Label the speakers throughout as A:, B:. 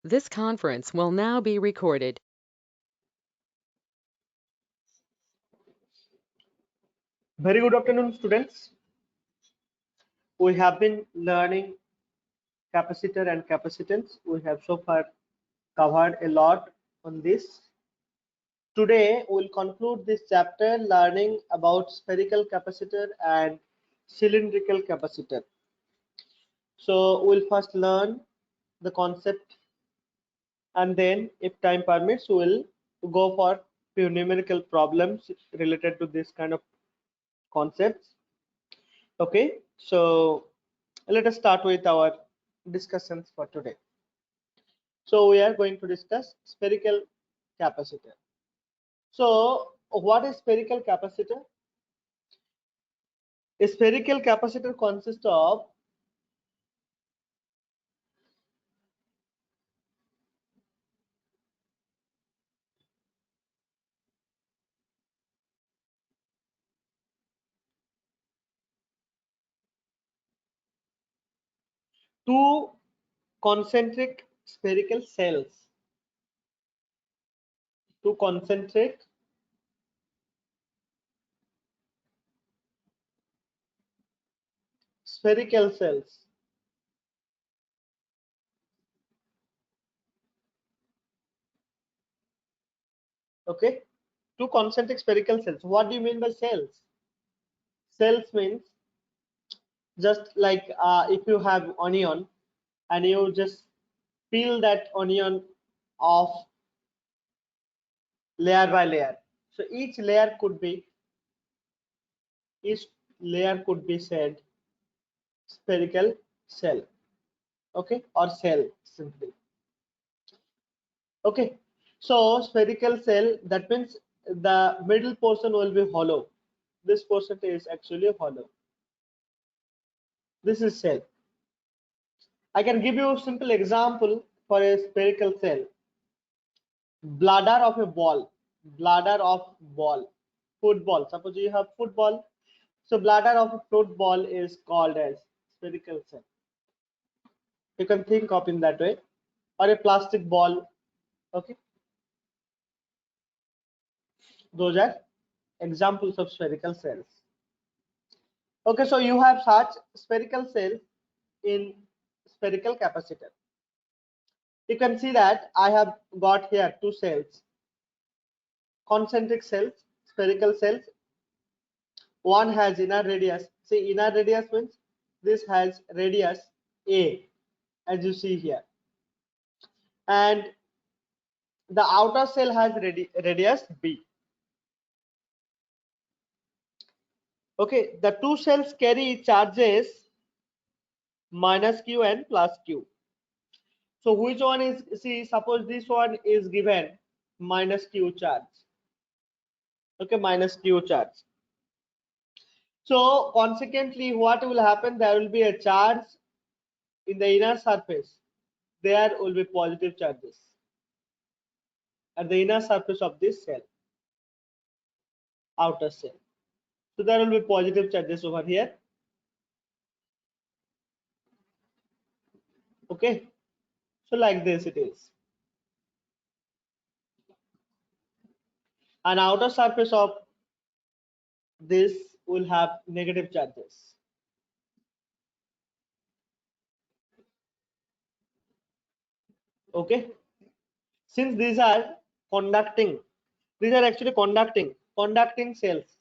A: This conference will now be recorded.
B: Very good afternoon, students. We have been learning capacitor and capacitance. We have so far covered a lot on this. Today, we'll conclude this chapter learning about spherical capacitor and cylindrical capacitor. So, we'll first learn the concept, and then, if time permits, we'll go for few numerical problems related to this kind of concepts. Okay, so let us start with our discussions for today. So we are going to discuss spherical capacitor. So what is spherical capacitor? A spherical capacitor consists of two concentric spherical cells. Two concentric spherical cells. Okay, two concentric spherical cells. What do you mean by cells? Cells means just like if you have onion and you just peel that onion off layer by layer. So each layer could be said spherical cell, okay, or cell simply. Okay, so spherical cell, that means the middle portion will be hollow. This portion is actually hollow. This is cell. I can give you a simple example for a spherical cell. Bladder of a ball, football. Suppose you have football, so bladder of a football is called as spherical cell. You can think of in that way, or a plastic ball. Okay, those are examples of spherical cells. Okay, so you have such spherical cells in spherical capacitor. You can see that I have got here two cells, concentric cells, spherical cells. One has inner radius. See, inner radius means this has radius A, as you see here, and the outer cell has radius B. Okay, the two cells carry charges minus Q and plus Q. So which one is, see, suppose this one is given minus Q charge. Okay, minus Q charge. So consequently, what will happen? There will be a charge in the inner surface. There will be positive charges at the inner surface of this cell, outer cell. So there will be positive charges over here. Okay, so like this it is. An outer surface of this will have negative charges. Okay, since these are conducting, these are actually conducting cells.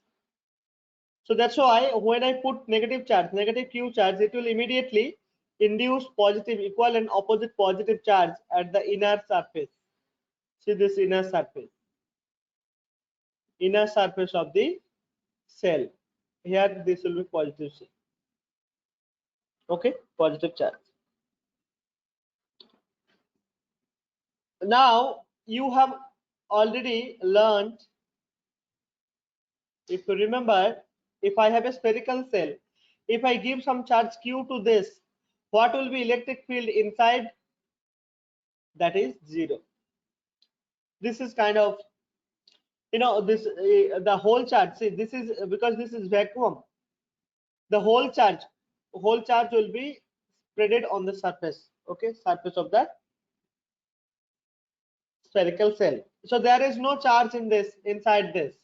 B: So that's why when I put negative charge, negative Q charge, it will immediately induce positive, equal and opposite positive charge at the inner surface. See this inner surface of the cell. Here this will be positive C. Okay, positive charge. Now you have already learned, if you remember, if I have a spherical cell, if I give some charge Q to this, what will be electric field inside? That is 0. This is kind of, this the whole charge. See, this is because this is vacuum. The whole charge will be spreaded on the surface. Okay, surface of that spherical cell. So there is no charge in this, inside this.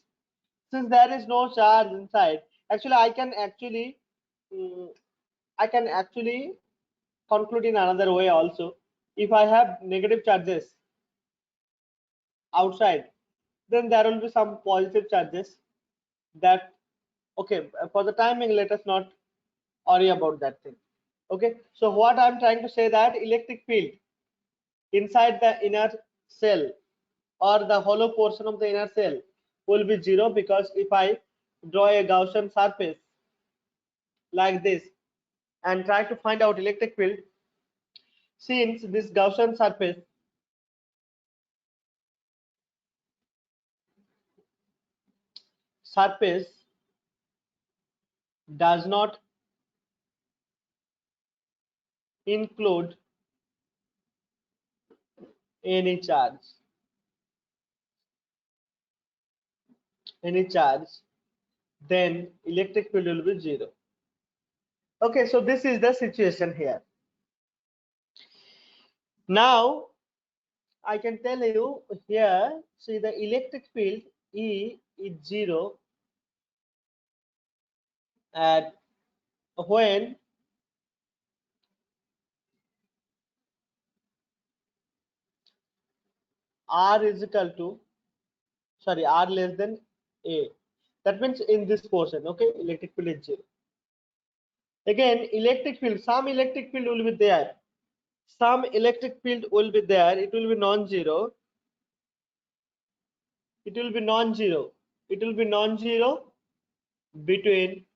B: Since there is no charge inside, actually I can actually conclude in another way also. If I have negative charges outside, then there will be some positive charges that, okay, for the timing, let us not worry about that thing. Okay, so what I'm trying to say that electric field inside the inner cell or the hollow portion of the inner cell will be zero, because if I draw a Gaussian surface like this and try to find out electric field, since this Gaussian surface does not include any charge, then electric field will be zero. Okay, so this is the situation here. Now I can tell you here, see, the electric field E is zero at when R is equal to, sorry, R less than A. That means in this portion, okay, electric field is zero. Again, electric field, some electric field will be there. Some electric field will be there. It will be non-zero. It will be non-zero. It will be non-zero between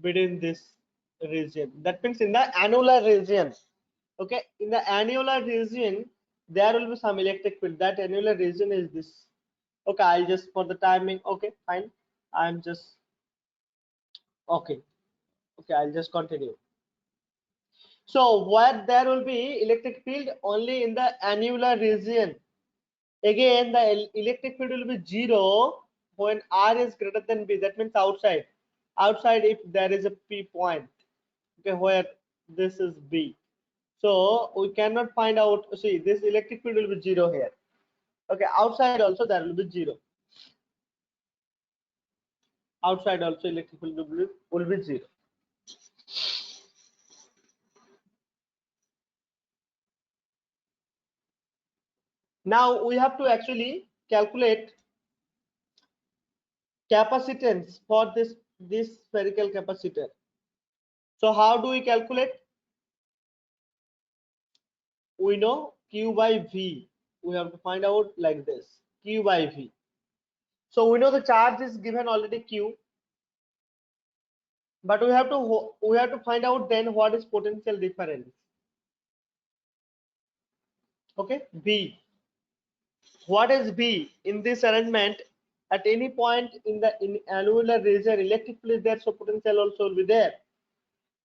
B: this region. That means in the annular region. Okay, in the annular region, there will be some electric field. That annular region is this. Okay, I'll just, for the timing, okay, fine. I'm just, okay, I'll just continue. So where there will be electric field only in the annular region. Again, the electric field will be zero when R is greater than B. That means outside. Outside, if there is a P point, okay, where this is B. So we cannot find out. See, this electric field will be zero here. Okay, outside also there will be zero. Outside also electric field will be zero. Now we have to actually calculate capacitance for this spherical capacitor. So how do we calculate? We know Q by V. We have to find out like this, Q by V. So we know the charge is given already Q, but we have to find out then what is potential difference. Okay, V. What is V in this arrangement? At any point in the annular region, electric field is there, so potential also will be there.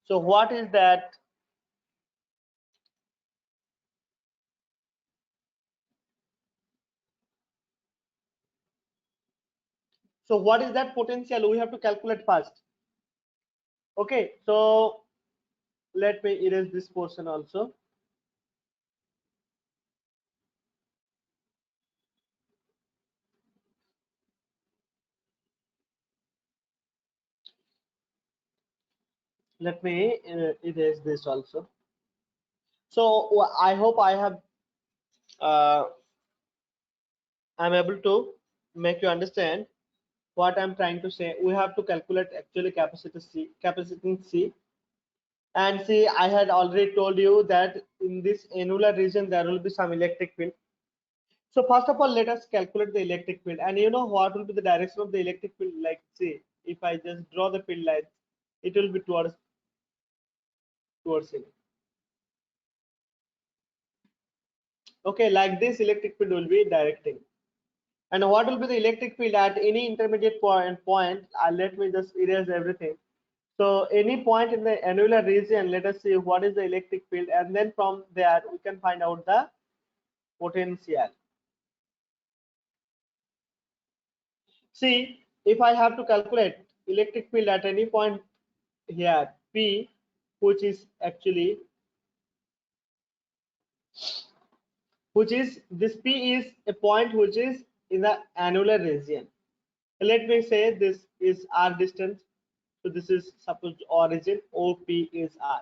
B: So what is that? So what is that potential? We have to calculate first. Okay, so let me erase this portion also. Let me erase this also. So I hope I'm able to make you understand what I'm trying to say. We have to calculate actually capacitance C. And see, I had already told you that in this annular region there will be some electric field. So first of all, let us calculate the electric field. And you know what will be the direction of the electric field? Like, see, if I just draw the field line, it will be towards it. Okay, like this electric field will be directing. And what will be the electric field at any intermediate point? Let me just erase everything. So any point in the annular region, let us see what is the electric field, and then from there we can find out the potential. See, if I have to calculate electric field at any point here, P, which is actually, this P is a point which is in the annular region. Let me say this is R distance. So this is suppose origin, OP is R.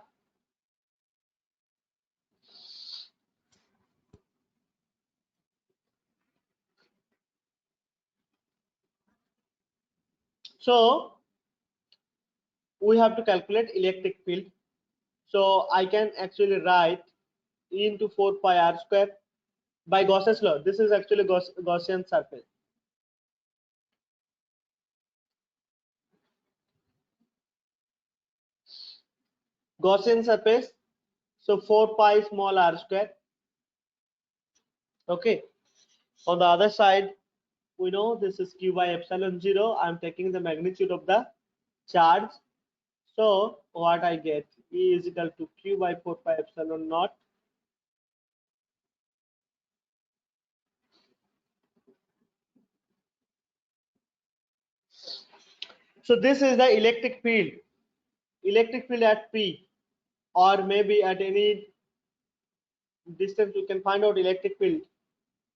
B: So we have to calculate electric field. So I can actually write E into 4 pi R square by Gauss's law. This is actually Gaussian surface. Gaussian surface. So 4 pi small r square. Okay. On the other side, we know this is q by epsilon 0. I'm taking the magnitude of the charge. So what I get, E is equal to q by 4 pi epsilon naught. So this is the electric field. Electric field at P, or maybe at any distance you can find out electric field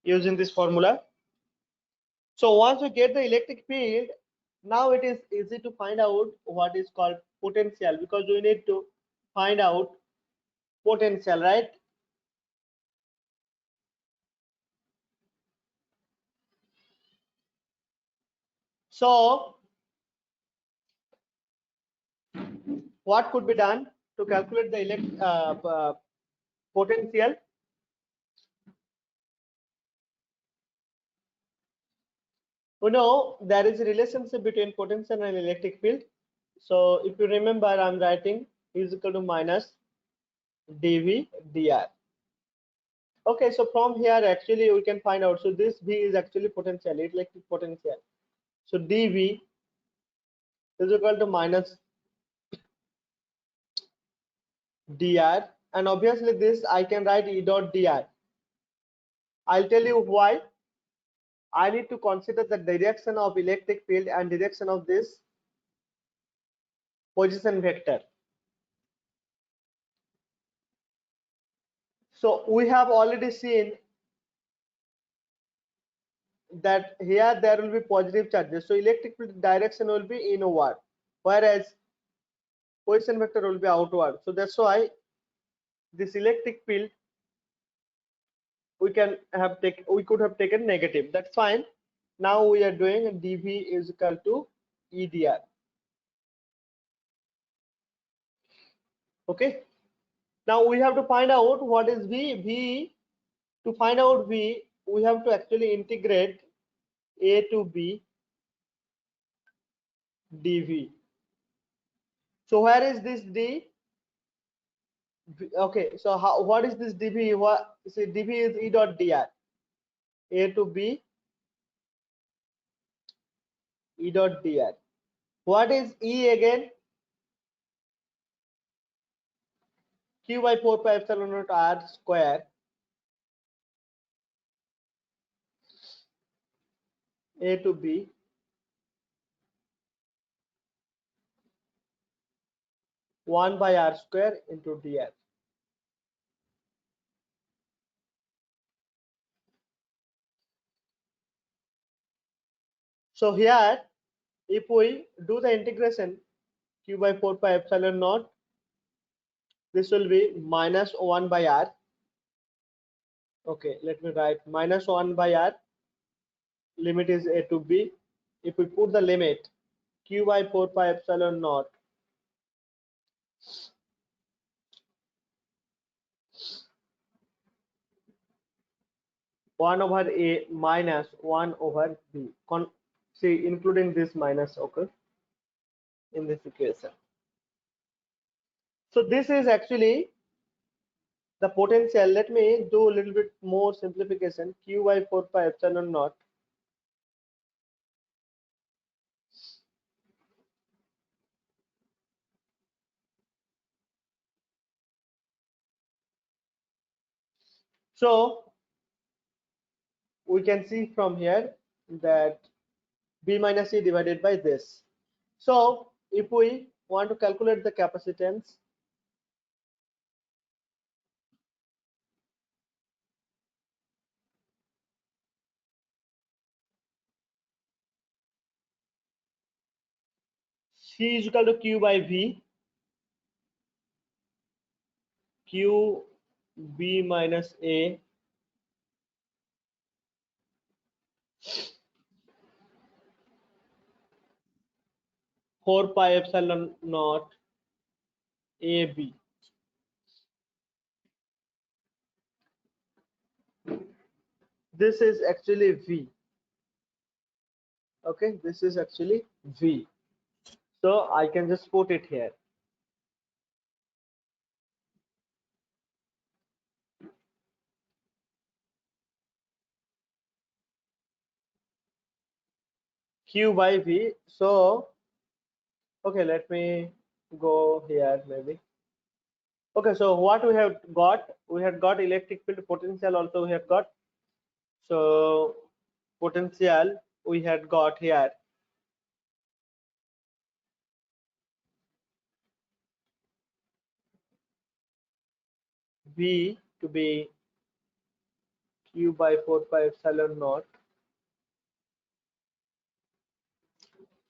B: using this formula. So once we get the electric field, now it is easy to find out what is called potential, because we need to find out potential, right? So what could be done to calculate the potential? We know there is a relationship between potential and electric field. So if you remember, I'm writing E is equal to minus dV dr. Okay, so from here actually we can find out. So this V is actually potential, electric potential. So dV is equal to minus dr, and obviously this I can write E dot dr. I'll tell you why. I need to consider the direction of electric field and direction of this position vector. So we have already seen that here there will be positive charges. So electric field direction will be inward, whereas position vector will be outward. So that's why this electric field we could have taken negative. That's fine. Now we are doing dV is equal to EDR. Okay. Now we have to find out what is V. To find out V, we have to actually integrate A to B dV. So where is this D? Okay, so what is this dV? What, see, dV is E dot dr. A to B E dot dr. What is E again? Q by 4 pi epsilon naught r square. A to B 1 by r square into dr. So here, if we do the integration, q by 4 pi epsilon naught, this will be minus 1 by r. Okay, let me write minus 1 by r. Limit is A to B. If we put the limit, q by 4 pi epsilon naught one over A minus 1 over B. See, including this minus occur in this equation. So this is actually the potential. Let me do a little bit more simplification. Q by 4 pi epsilon naught so we can see from here that B minus C divided by this. So if we want to calculate the capacitance, C is equal to Q by V, Q B minus A, four pi epsilon naught A B. This is actually V. Okay, this is actually V. So I can just put it here. Q by V. So, okay, let me go here maybe. Okay, so what we have got, we have got electric field potential also we have got. So potential we had got here. V to be Q by 4 pi epsilon naught.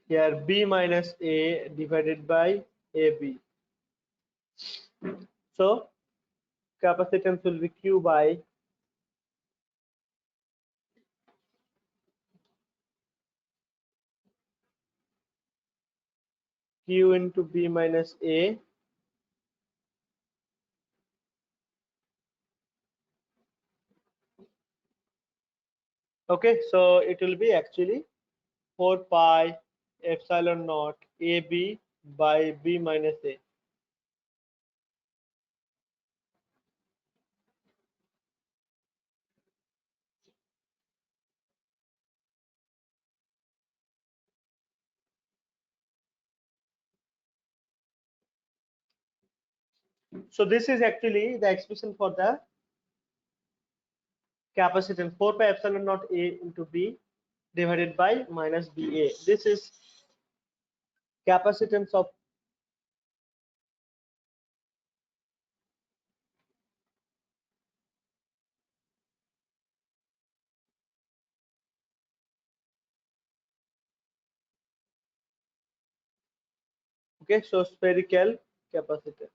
B: Here B minus A divided by AB. So capacitance will be Q by Q into B minus A. Okay, so it will be actually 4 pi epsilon naught AB by B minus A. So this is actually the expression for the capacitance 4 pi epsilon naught A into B divided by minus BA. This is capacitance of okay, so spherical capacitor.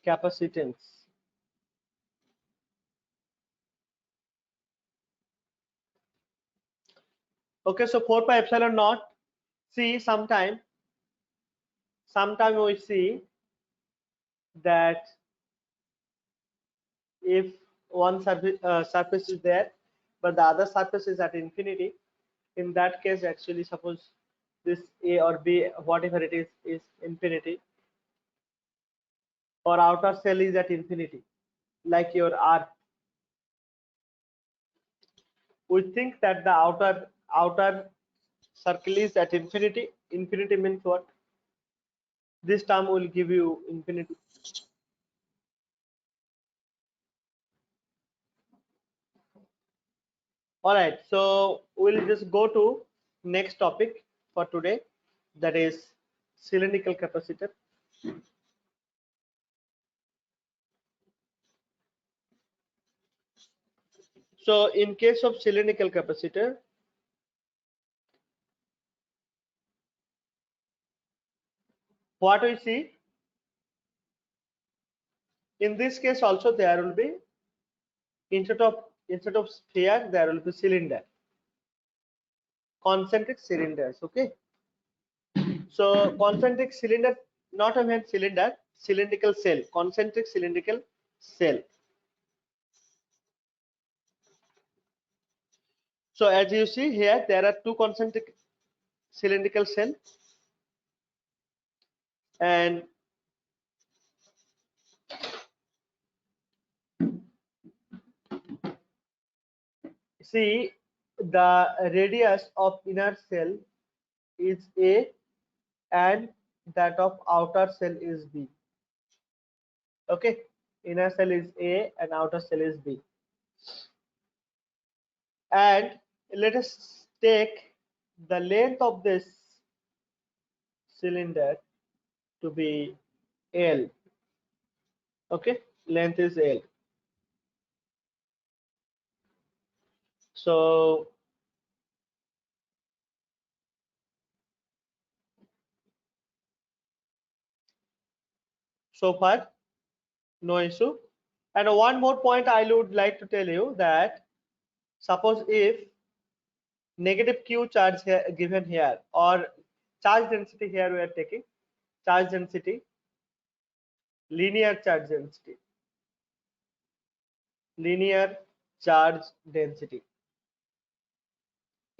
B: Capacitance. Okay, so 4 pi epsilon naught. See, sometime we see that if one surface is there, but the other surface is at infinity, in that case, actually, suppose this A or B, whatever it is infinity, or outer shell is at infinity, like your Earth. We think that the outer circle is at infinity. Infinity means what? This term will give you infinity. All right, so we'll just go to next topic for today, that is cylindrical capacitor. So in case of cylindrical capacitor, what we see, in this case also there will be, instead of sphere there will be cylinder, concentric cylinders. Okay, so concentric cylinder, not even cylinder, cylindrical cell, concentric cylindrical cell. So as you see here, there are two concentric cylindrical cell, and see the radius of inner cell is A, and that of outer cell is B. Okay, inner cell is A and outer cell is B. And let us take the length of this cylinder to be L. Okay, length is L. So so far no issue. And one more point I would like to tell you, that suppose if negative q charge here given here, or charge density here we are taking, charge density, linear charge density, linear charge density,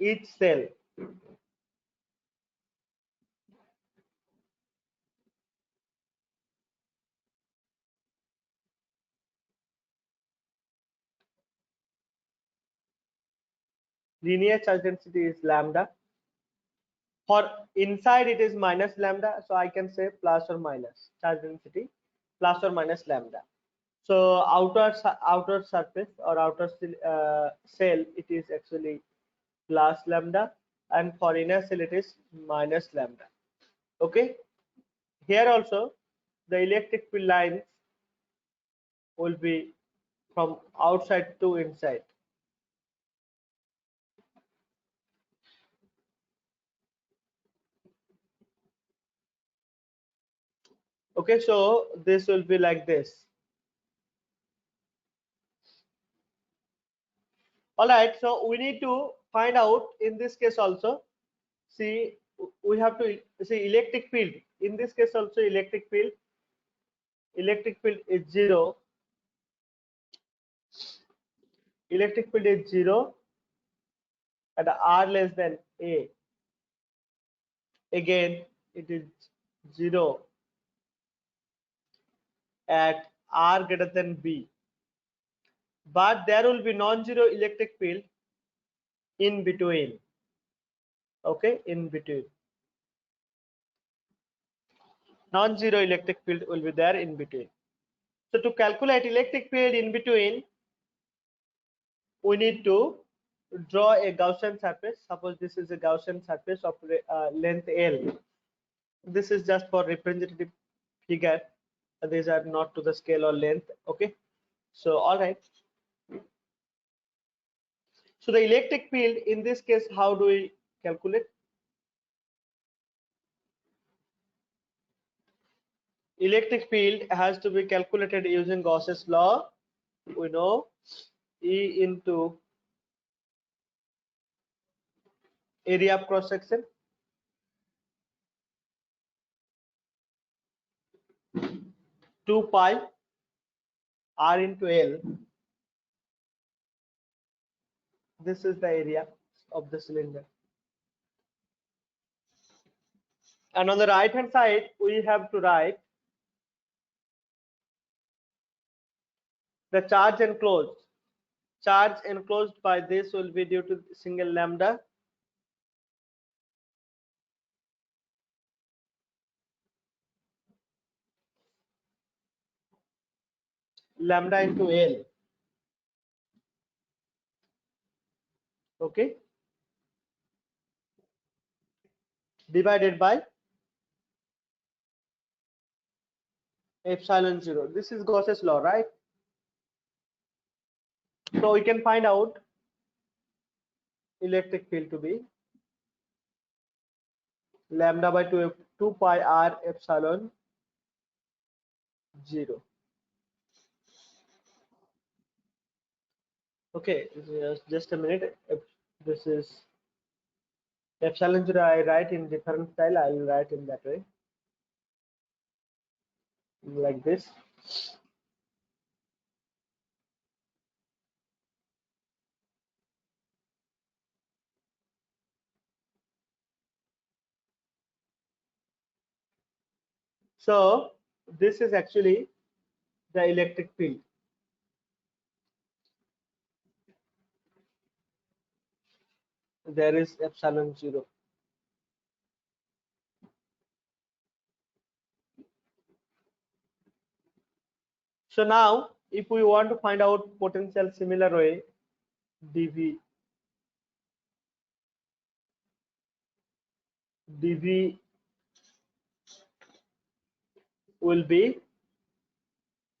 B: each cell, linear charge density is lambda. For inside it is minus lambda, so I can say plus or minus charge density plus or minus lambda. So outer surface or outer cell it is actually plus lambda, and for inner cell it is minus lambda. Okay, here also the electric field lines will be from outside to inside. Okay, so this will be like this. All right, so we need to find out in this case also. See, we have to see electric field. In this case also electric field is 0. Electric field is 0 at R less than A. Again, it is 0 at R greater than B. But there will be non-zero electric field in between. Okay, in between. Non-zero electric field will be there in between. So to calculate electric field in between, we need to draw a Gaussian surface. Suppose this is a Gaussian surface of length L. This is just for representative figure. These are not to the scale or length. Okay, so all right. So the electric field in this case, how do we calculate? Electric field has to be calculated using Gauss's law. We know E into area of cross section 2 pi R into L. This is the area of the cylinder. And on the right hand side, we have to write the charge enclosed. Charge enclosed by this will be due to single lambda. Lambda into L. Okay. Divided by epsilon 0. This is Gauss's law, right? So we can find out electric field to be lambda by 2 pi R epsilon 0. Okay, just a minute. If this is epsilon 0, I write in different style. I will write in that way, like this. So this is actually the electric field. There is epsilon 0. So now if we want to find out potential similar way, dv will be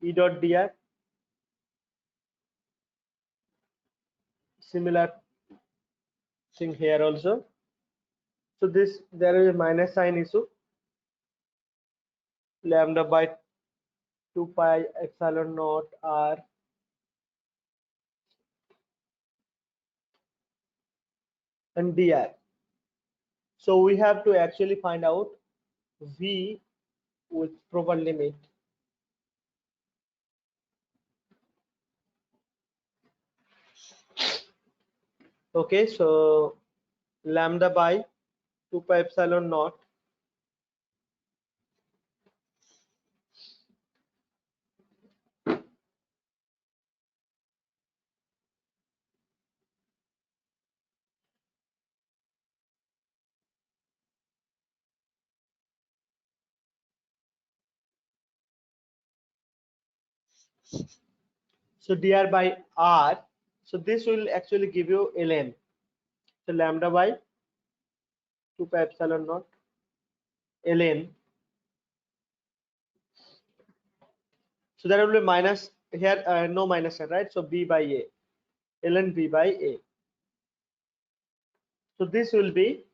B: E dot dr. Similar thing here also. So this, there is a minus sign issue, lambda by 2 pi epsilon naught r and dr. So we have to actually find out v with proper limit. Okay, so lambda by 2 pi epsilon naught so dr by r, so this will actually give you ln. So lambda by 2 pi epsilon naught ln, so there will be minus here, no minus here, right? So b by a, ln b by a. So this will be,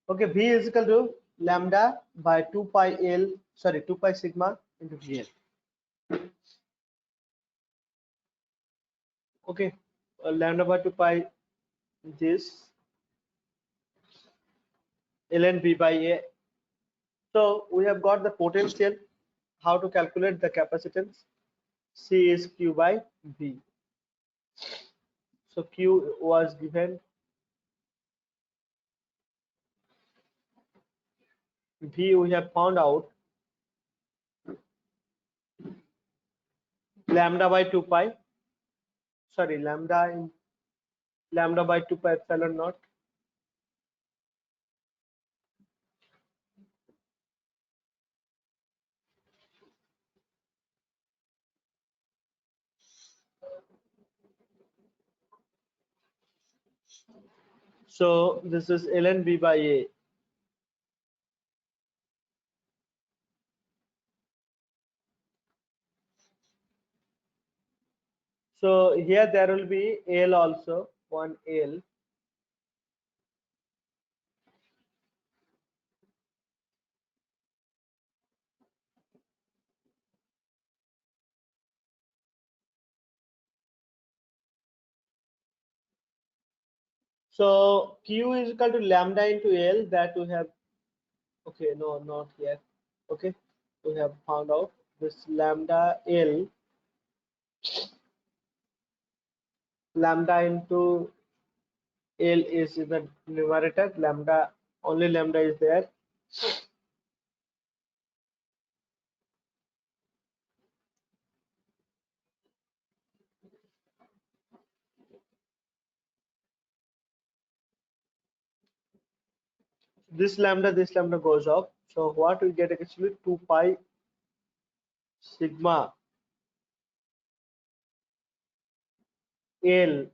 B: okay, v is equal to lambda by 2 pi l, sorry, 2 pi sigma into vl. Okay, lambda by 2 pi this ln b by a. So we have got the potential. How to calculate the capacitance? C is q by v. So q was given, v we have found out lambda by 2 pi, sorry, lambda by 2 pi epsilon naught so this is ln b by a. So here there will be L also, one L. So Q is equal to lambda into L, that we have, okay, no, not here. Okay, we have found out this lambda L, lambda into L is in the numerator, lambda, only lambda is there. This lambda goes off. So what we get actually 2 pi sigma L.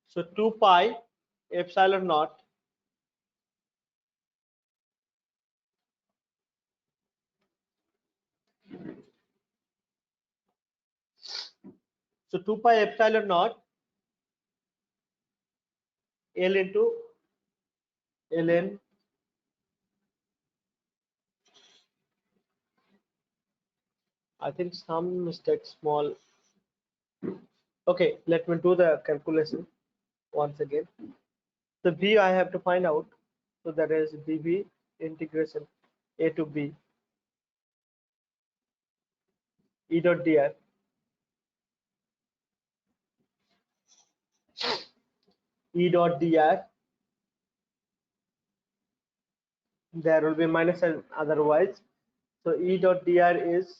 B: So 2 pi epsilon naught so 2 pi epsilon naught L into ln, I think some mistake small. Okay, let me do the calculation once again. The v I have to find out. So that is dv integration a to b e dot dr, e dot dr. There will be minus sign otherwise. So e dot dr is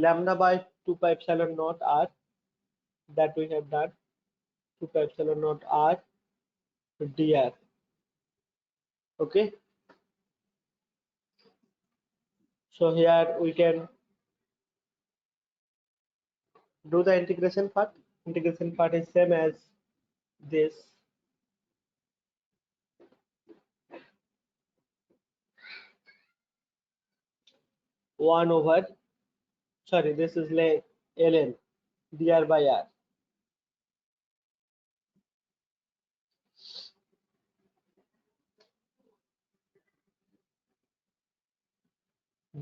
B: lambda by 2 pi epsilon naught r, that we have done, 2 pi epsilon naught r dr. Okay, so here we can do the integration part. Integration part is same as this. One over, sorry, this is ln dr by r.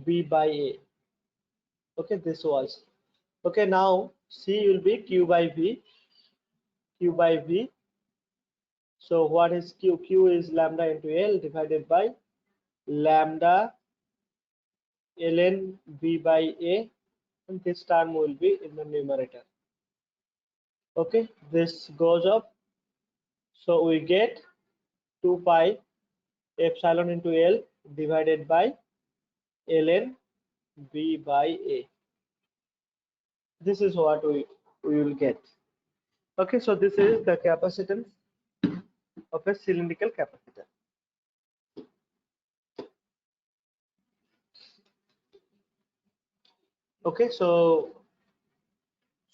B: B by A. Okay, this was. Okay, now C will be Q by V. Q by V. So what is Q? Q is lambda into L divided by lambda ln V by A, and this term will be in the numerator. Okay, this goes up. So we get 2 pi epsilon into L divided by ln V by A. This is what we will get. Okay, so this is the capacitance of a cylindrical capacitor. Okay, so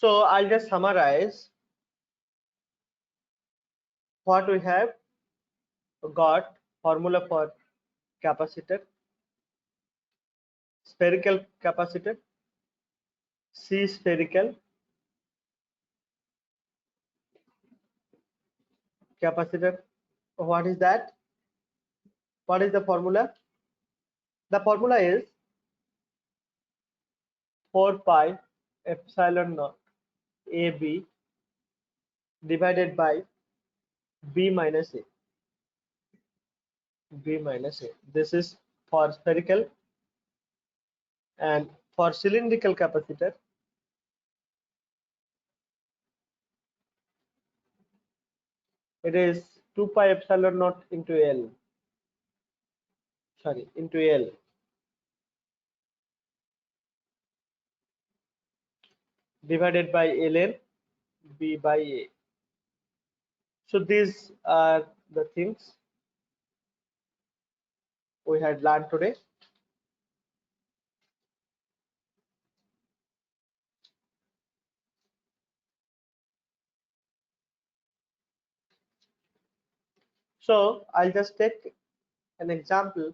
B: I'll just summarize what we have got. Formula for capacitor: spherical capacitor, C spherical capacitor. What is that? What is the formula? The formula is 4 pi epsilon naught AB divided by B minus A. B minus A. This is for spherical, and for cylindrical capacitor it is 2 pi epsilon naught into L. Sorry, into L divided by ln B by A. So these are the things we had learned today. So I'll just take an example.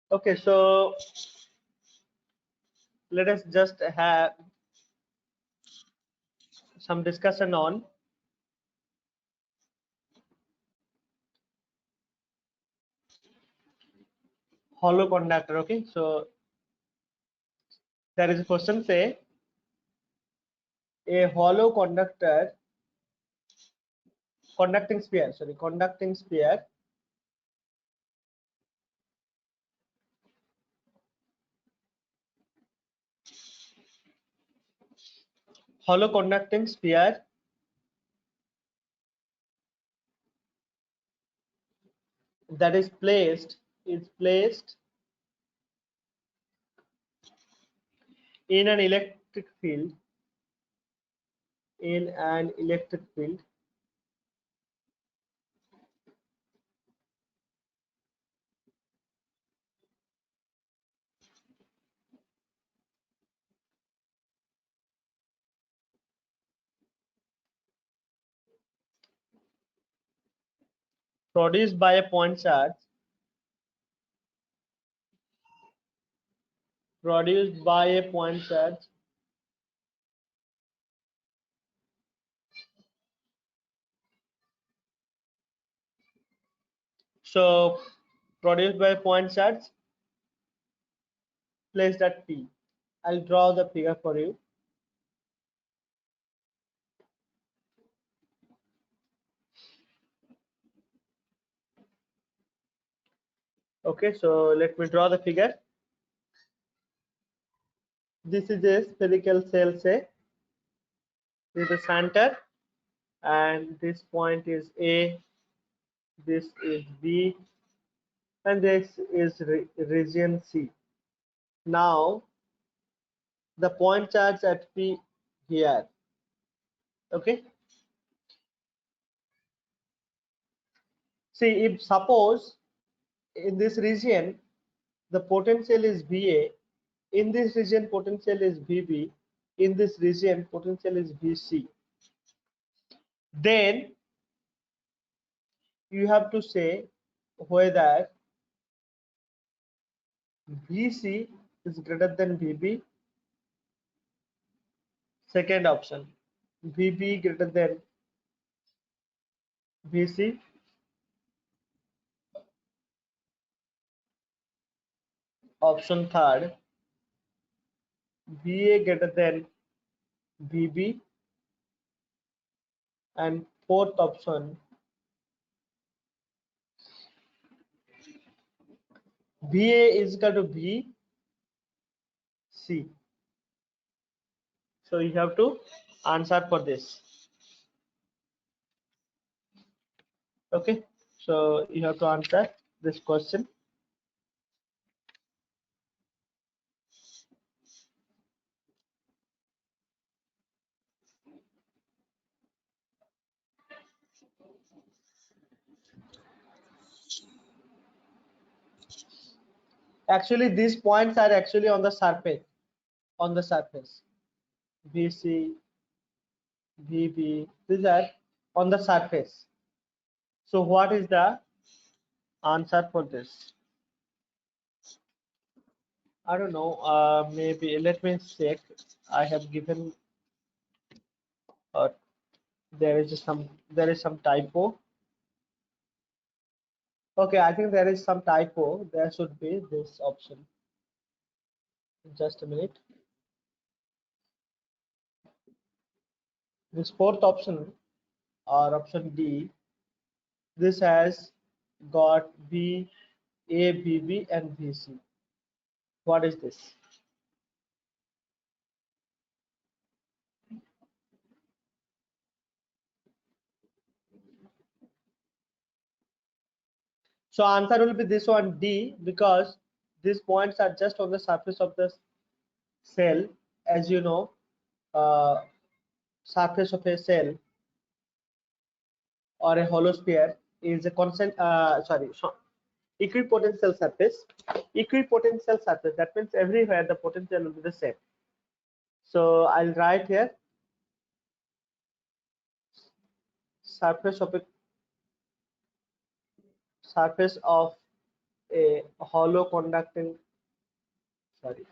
B: Okay, so let us just have some discussion on hollow conductor. Okay, so there is a question, say a hollow conductor, conducting sphere, sorry, conducting sphere hollow conducting sphere that is placed in an electric field, in an electric field produced by a point charge, produced by a point charge so produced by a point charge placed at P, I'll draw the figure for you. Okay, so let me draw the figure. This is a spherical cell, say, with the center, and this point is A, this is B, and this is region C. Now, the point charge at P here. Okay. See, if suppose in this region the potential is VA, in this region potential is VB, in this region potential is VC, then you have to say whether VC is greater than VB. Second option, VB greater than VC. Option third, VA greater than VB. And fourth option, VA is equal to VC. So you have to answer for this. Okay, so you have to answer this question. Actually, these points are actually on the surface. VC, VB, these are on the surface. So what is the answer for this? I don't know. Maybe let me check. I have given. There is some typo. Okay, I think there is some typo. There should be this option. Just a minute. This fourth option, or option D, this has got B, A, BB, and VC. What is this? So answer will be this one, D, because these points are just on the surface of the cell. As you know, surface of a cell or a hollow sphere is a constant. Equipotential surface. Equipotential surface. That means everywhere the potential will be the same. So I'll write here surface of a hollow conducting. Sorry.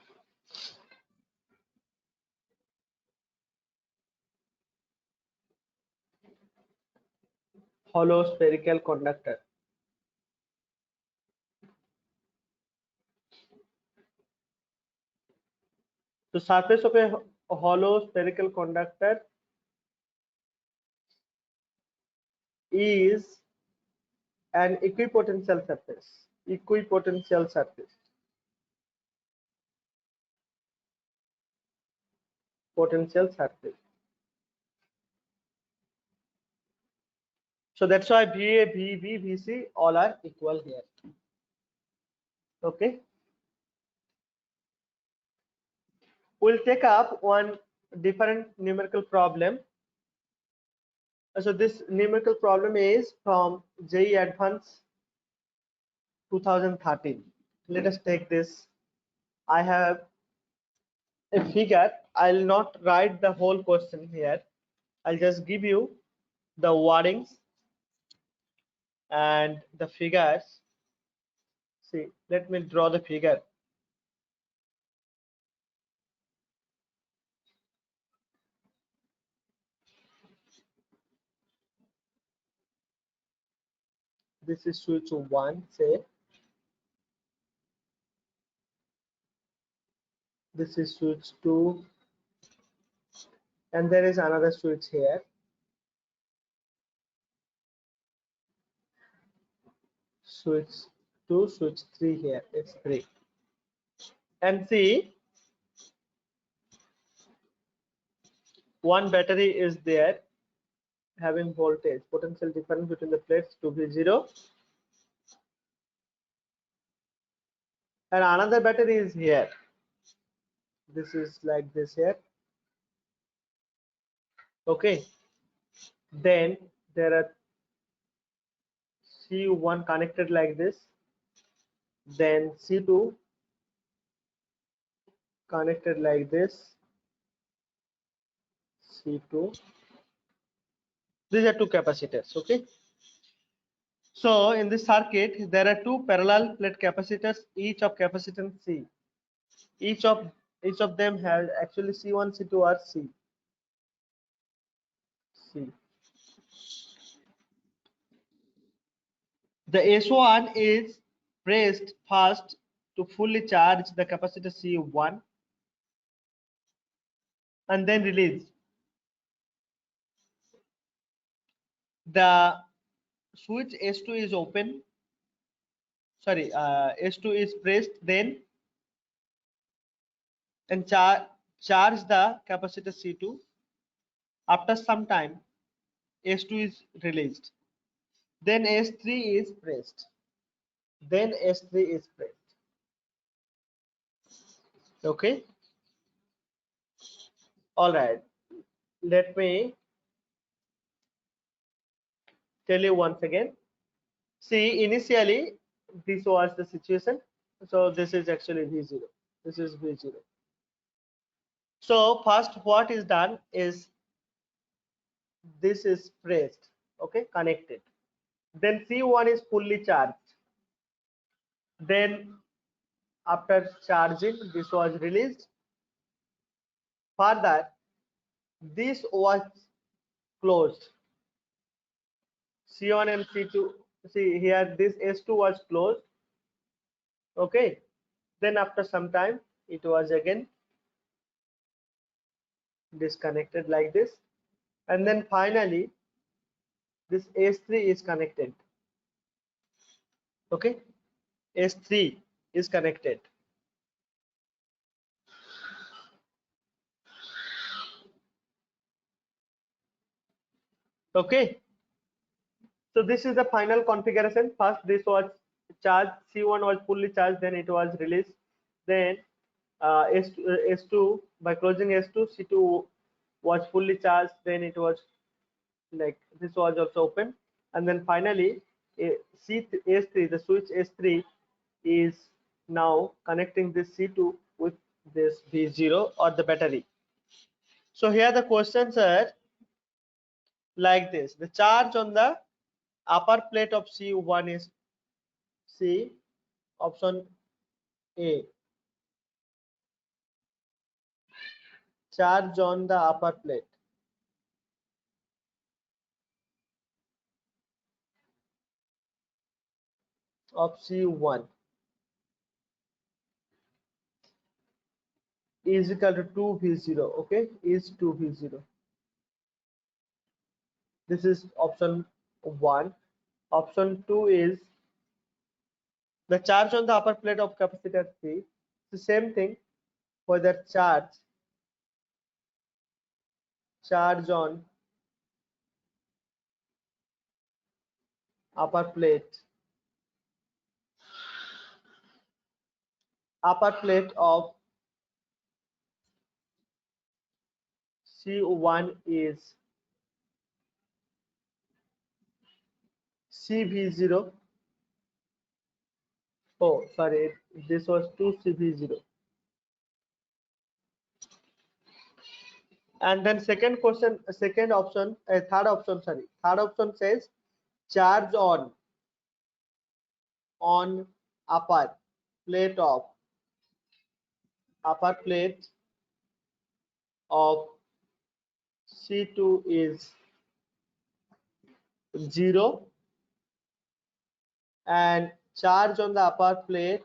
B: Hollow spherical conductor. The surface of a hollow spherical conductor is an equipotential surface. Equipotential surface. Potential surface. So that's why VA, VB, VC all are equal here. Okay. We'll take up one different numerical problem. So this numerical problem is from JEE Advanced 2013. Let us take this. I have a figure. I'll not write the whole question here. I'll just give you the wordings and the figures. See, let me draw the figure. This is switch 1, say. This is switch 2, and there is another switch here. Switch 2, switch 3 here. It's 3. And see, one battery is there having voltage, potential difference between the plates to V0, and another battery is here. This is like this here. Okay. Then there are C1 connected like this. Then C2 connected like this. C2. These are two capacitors. Okay. So in this circuit, there are two parallel plate capacitors, each of capacitance C. Each of them has actually C1, C2 or C. The S1 is pressed first to fully charge the capacitor C1 and then released. The switch S2 is open. Sorry, S2 is pressed then and charge the capacitor C2. After some time, S2 is released. Then S3 is pressed. Then S3 is pressed. Okay. All right. Let me tell you once again. See, initially this was the situation. So this is actually V0. This is V0. So first what is done is this is pressed, okay, connected. Then C1 is fully charged. Then after charging, this was released. Further, this was closed. C1 and C2. See here, this S2 was closed. Okay. Then after some time, it was again disconnected like this. And then finally, this S3 is connected. Okay. S3 is connected. Okay. So this is the final configuration. First, this was charged. C1 was fully charged. Then it was released. Then S2 by closing S2, C2 was fully charged. Then it was like this was also open. And then finally, S3, the switch S3 is now connecting this C2 with this V0 or the battery. So here the questions are like this. The charge on the upper plate of C1 is C, option A. Charge on the upper plate of C1 is equal to 2V0. Okay, is 2V0. This is option 1. Option 2 is the charge on the upper plate of capacitor C. It's the same thing for the charge on upper plate of C1 is CV0. Oh, sorry, this was 2CV0. And then second option, third option says charge on upper plate of C2 is 0 and charge on the upper plate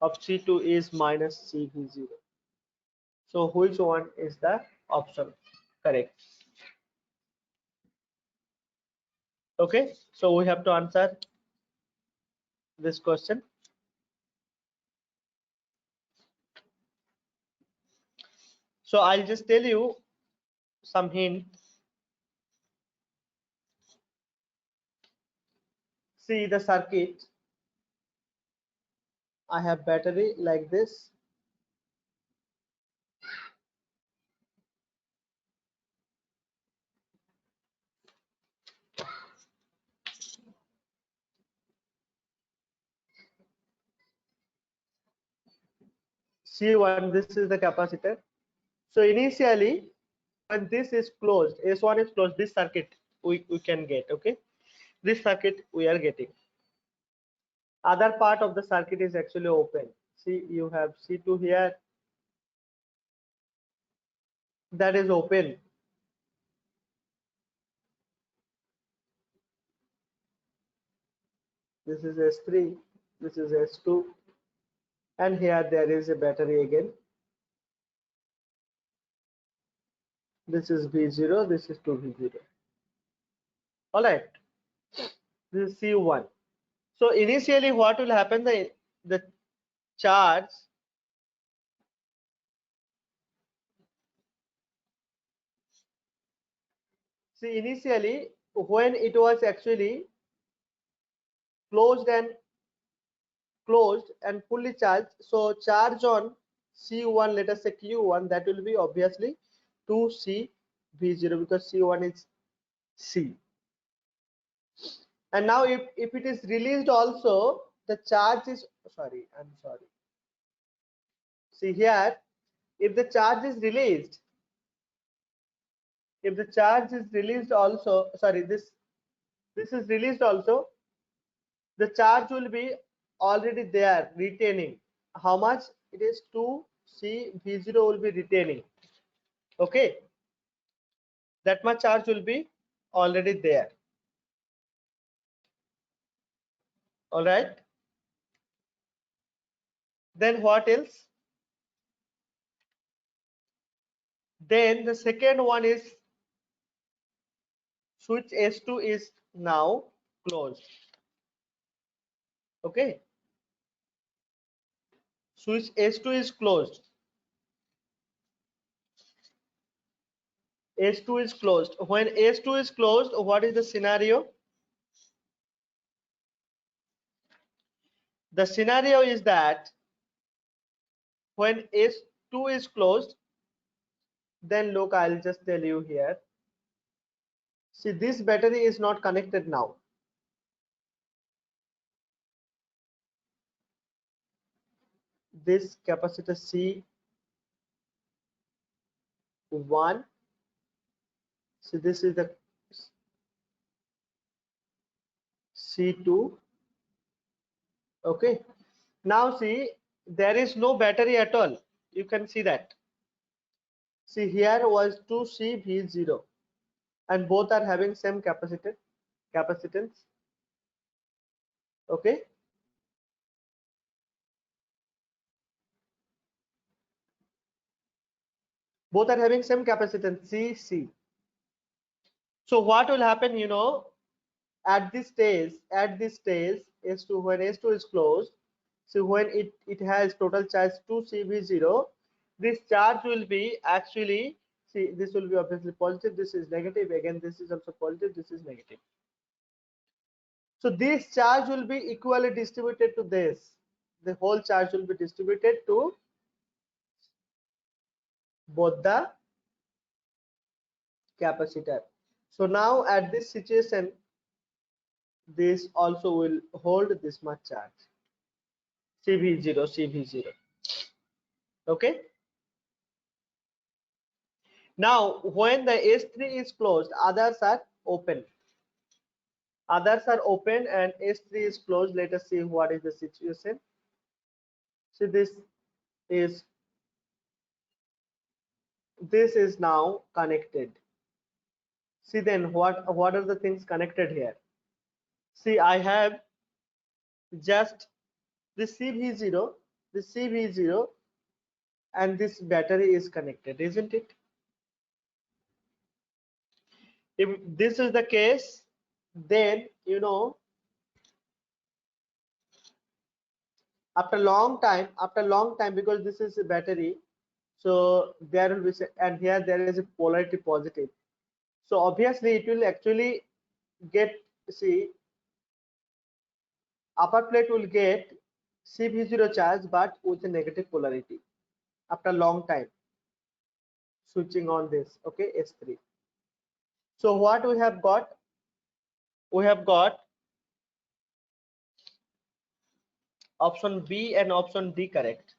B: of C2 is minus CV0. So which one is the option correct? Okay, so we have to answer this question. So I'll just tell you some hint. See the circuit. I have battery like this. C1, this is the capacitor. So initially, when this is closed, S1 is closed, this circuit we can get, okay? This circuit we are getting. Other part of the circuit is actually open. See, you have C2 here, that is open. This is S3, this is S2, and here there is a battery again. This is V0, this is 2V0. All right, this is C1. So initially what will happen, the charge, see initially when it was actually closed and fully charged, so charge on C1, let us say Q1, that will be obviously 2C V0 because C1 is C. And now if it is released also, the charge is, I'm sorry. See here, if the charge is released, if the charge is released also, this is released also, the charge will be already there retaining. How much? It is 2C V0 will be retaining. Okay, that much charge will be already there. All right, then what else? Then the second one is switch S2 is now closed. Okay, switch S2 is closed. S2 is closed. When S2 is closed, what is the scenario? The scenario is that when S2 is closed, then look, I'll just tell you here. See, this battery is not connected now. This capacitor C1, so this is the C2. Okay, now see, there is no battery at all. You can see that. See, here was 2CV0 and both are having same capacitance. Okay, both are having same capacitance CC. So what will happen, you know, at this stage S2, when S2 is closed, so when it has total charge 2CV0, this charge will be actually, see, this will be obviously positive, this is negative, again this is also positive, this is negative. So this charge will be equally distributed to this. The whole charge will be distributed to both the capacitor. So now at this situation, this also will hold this much charge. CV0. Okay. Now when the S3 is closed, others are open. Others are open and S3 is closed. Let us see what is the situation. So this is now connected. See then what are the things connected here? See, I have just the CV0, and this battery is connected, isn't it? If this is the case, then after long time, because this is a battery, so there will be, and here there is a polarity positive, so obviously it will actually get, see, upper plate will get cb0 charge but with a negative polarity after long time switching on this, okay, S3. So what we have got, we have got option B and option D correct.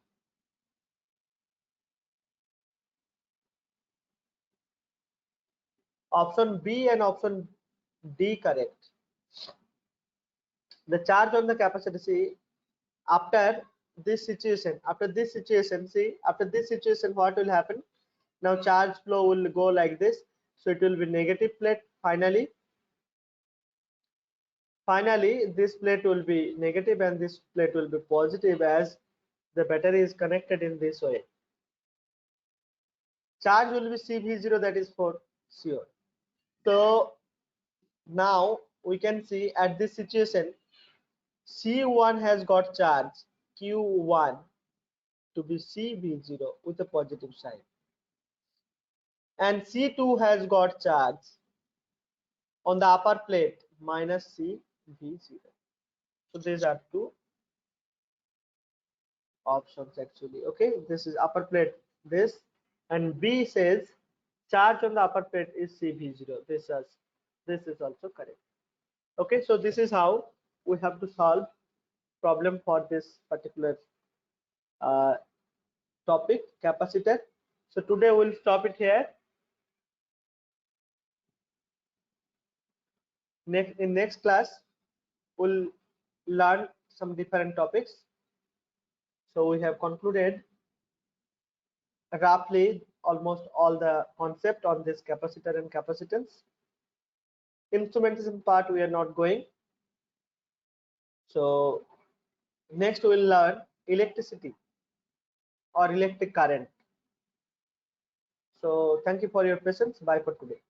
B: Option B and option D correct. The charge on the capacitor, see, after this situation, see, after this situation, what will happen? Now charge flow will go like this, so it will be negative plate. Finally this plate will be negative and this plate will be positive, as the battery is connected in this way. Charge will be cv0, that is for sure. So now we can see at this situation, C1 has got charge Q1 to be cv0 with a positive sign, and C2 has got charge on the upper plate minus cv0. So these are two options actually, okay. This is upper plate, this, and B says charge on the upper plate is cv0. This is also correct, okay. So this is how we have to solve problem for this particular uh, topic, capacitor. So today we'll stop it here. Next class we'll learn some different topics. So we have concluded roughly almost all the concept on this capacitor and capacitance. Instrumentation part we are not going. So next we will learn electricity or electric current. So thank you for your patience. Bye for today.